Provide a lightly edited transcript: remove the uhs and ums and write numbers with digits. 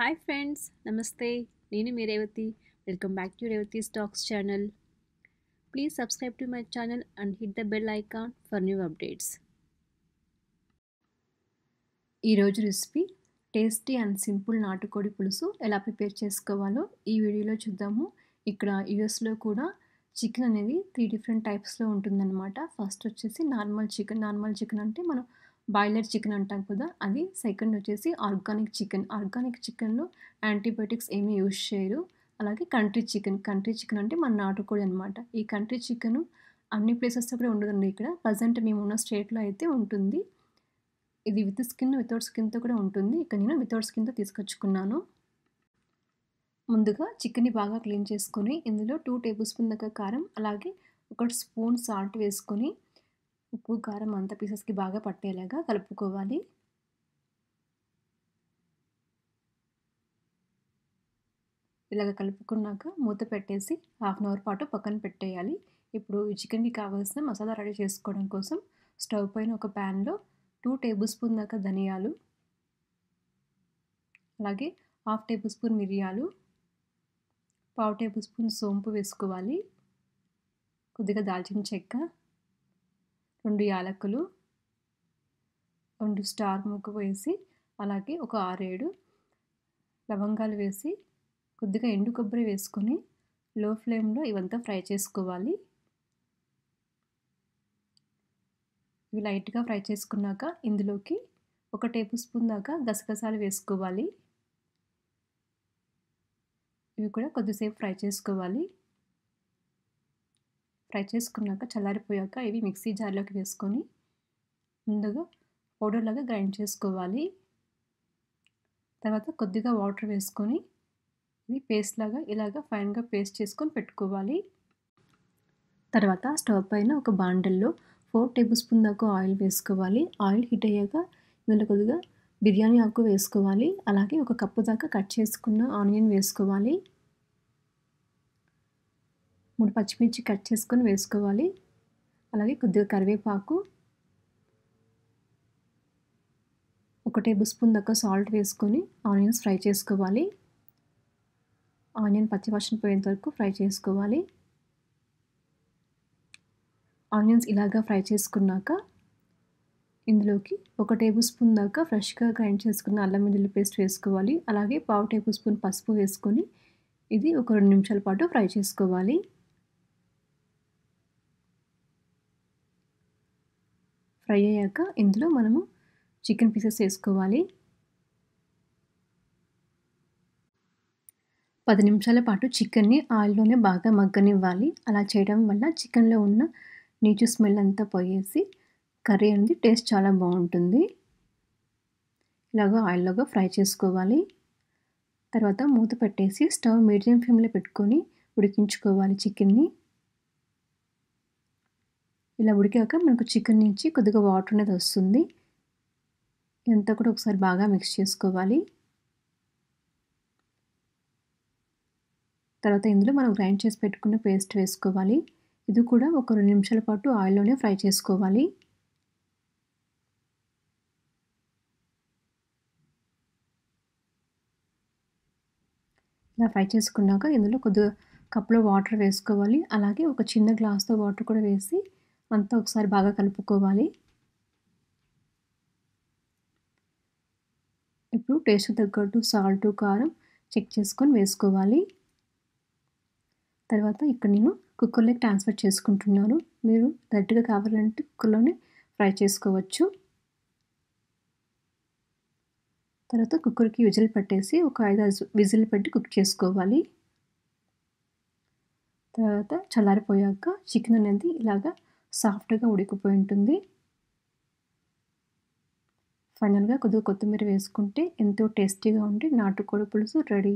Hi friends, నమస్తే. నేను మీ Revathi. Welcome back to Revathi stocks channel. Please subscribe to my channel and hit the bell icon for new updates. ఈరోజు recipe tasty and simple నాటుకోడి పులుసు ఎలా prepare చేసుకోవాలో ఈ వీడియోలో చూద్దాము. ఇక్కడ యూఎస్లో కూడా చికెన్ అనేది 3 డిఫరెంట్ టైప్స్లో ఉంటుందన్నమాట. ఫస్ట్ వచ్చేసి నార్మల్ చికెన్ అంటే మనం బాయిలర్ చికెన్ అంటాం కదా, అది. సెకండ్ వచ్చేసి ఆర్గానిక్ చికెన్లో యాంటీబయాటిక్స్ ఏమీ యూజ్ చేయరు. అలాగే కంట్రీ చికెన్ అంటే మన నాటుకోడి అనమాట. ఈ కంట్రీ చికెన్ అన్ని ప్లేసెస్లో కూడా ఉండదండి. ఇక్కడ ప్రజెంట్ మేము ఉన్న స్టేట్లో అయితే ఉంటుంది. ఇది విత్ స్కిన్, వితౌట్ స్కిన్తో కూడా ఉంటుంది. ఇక్కడ నేను వితౌట్ స్కిన్తో తీసుకొచ్చుకున్నాను. ముందుగా చికెన్ని బాగా క్లీన్ చేసుకొని ఇందులో 2 టేబుల్ స్పూన్ దాకా కారం, అలాగే 1 స్పూన్ సాల్ట్ వేసుకొని ఉప్పు కారం అంతా పీసెస్కి బాగా పట్టేలాగా కలుపుకోవాలి. ఇలాగ కలుపుకున్నాక మూత పెట్టేసి హాఫ్ అన్ అవర్ పాటు పక్కన పెట్టేయాలి. ఇప్పుడు ఈ చికెన్కి కావాల్సిన మసాలా రెడీ చేసుకోవడం కోసం స్టవ్ పైన ఒక ప్యాన్లో 2 టేబుల్ స్పూన్ దాకా ధనియాలు, అలాగే హాఫ్ టేబుల్ స్పూన్ మిరియాలు, పావు టేబుల్ స్పూన్ సోంపు వేసుకోవాలి. కొద్దిగా దాల్చిన చెక్క, 2 యాలకులు, 2 స్టార్ ముక్క వేసి, అలాగే ఒక 6-7 లవంగాలు వేసి, కొద్దిగా ఎండు కొబ్బరి వేసుకొని లో ఫ్లేమ్లో ఇవంతా ఫ్రై చేసుకోవాలి. ఇవి లైట్గా ఫ్రై చేసుకున్నాక ఇందులోకి 1 టేబుల్ స్పూన్ దాకా గసగసాలు వేసుకోవాలి. ఇవి కూడా కొద్దిసేపు ఫ్రై చేసుకోవాలి. ఫ్రై చేసుకున్నాక చల్లారిపోయాక ఇవి మిక్సీ జార్లోకి వేసుకొని ముందుగా పౌడర్ లాగా గ్రైండ్ చేసుకోవాలి. తర్వాత కొద్దిగా వాటర్ వేసుకొని ఇది పేస్ట్ లాగా ఇలాగా ఫైన్గా పేస్ట్ చేసుకొని పెట్టుకోవాలి. తర్వాత స్టవ్ పైన ఒక బాండల్లో 4 టేబుల్ స్పూన్ దాకా ఆయిల్ వేసుకోవాలి. ఆయిల్ హీట్ అయ్యాక ఇందులో కొద్దిగా బిర్యానీ ఆకు వేసుకోవాలి. అలాగే 1 కప్పు దాకా కట్ చేసుకున్న ఆనియన్ వేసుకోవాలి. 3 పచ్చిమిర్చి కట్ చేసుకొని వేసుకోవాలి. అలాగే కొద్దిగా కరివేపాకు, 1 టేబుల్ స్పూన్ దాకా సాల్ట్ వేసుకొని ఆనియన్స్ ఫ్రై చేసుకోవాలి. ఆనియన్ పచ్చివాసన పోయేంత వరకు ఫ్రై చేసుకోవాలి. ఆనియన్స్ ఇలాగా ఫ్రై చేసుకున్నాక ఇందులోకి 1 టేబుల్ స్పూన్ దాకా ఫ్రెష్గా గ్రైండ్ చేసుకున్న అల్లం వెల్లుల్లి పేస్ట్ వేసుకోవాలి. అలాగే పావు టేబుల్ స్పూన్ పసుపు వేసుకొని ఇది ఒక 2 నిమిషాల పాటు ఫ్రై చేసుకోవాలి. ఫ్రై అయ్యాక ఇందులో మనము చికెన్ పీసెస్ వేసుకోవాలి. 10 నిమిషాల పాటు చికెన్ని ఆయిల్లోనే బాగా మగ్గనివ్వాలి. అలా చేయడం వల్ల చికెన్లో ఉన్న నీచు స్మెల్ అంతా పోయేసి కర్రీ అనేది టేస్ట్ చాలా బాగుంటుంది. ఇలాగ ఆయిల్లోగా ఫ్రై చేసుకోవాలి. తర్వాత మూత పెట్టేసి స్టవ్ మీడియం ఫ్లేమ్లో పెట్టుకొని ఉడికించుకోవాలి చికెన్ని. ఇలా ఉడికాక మనకు చికెన్ నుంచి కొద్దిగా వాటర్ అనేది వస్తుంది. ఇదంతా కూడా ఒకసారి బాగా మిక్స్ చేసుకోవాలి. తర్వాత ఇందులో మనం గ్రైండ్ చేసి పెట్టుకున్న పేస్ట్ వేసుకోవాలి. ఇది కూడా ఒక 2 నిమిషాల పాటు ఆయిల్లోనే ఫ్రై చేసుకోవాలి. ఇలా ఫ్రై చేసుకున్నాక ఇందులో కొద్దిగా కప్లో వాటర్ వేసుకోవాలి. అలాగే ఒక చిన్న గ్లాస్తో వాటర్ కూడా వేసి అంతా ఒకసారి బాగా కలుపుకోవాలి. ఇప్పుడు టేస్ట్ తగ్గట్టు సాల్ట్, కారం చెక్ చేసుకొని వేసుకోవాలి. తర్వాత ఇక్కడ నేను కుక్కర్లోకి ట్రాన్స్ఫర్ చేసుకుంటున్నాను. మీరు డైరెక్ట్గా కావాలంటే కుక్కర్లోనే ఫ్రై చేసుకోవచ్చు. తర్వాత కుక్కర్కి విజిల్ పెట్టేసి ఒక 5-6 విజిల్ పెట్టి కుక్ చేసుకోవాలి. తర్వాత చల్లారిపోయాక చికెన్ అనేది ఇలాగా సాఫ్ట్గా ఉడికిపోయి ఉంటుంది. ఫైనల్గా కొద్దిగా కొత్తిమీర వేసుకుంటే ఎంతో టేస్టీగా ఉండే నాటుకోడి పులుసు రెడీ.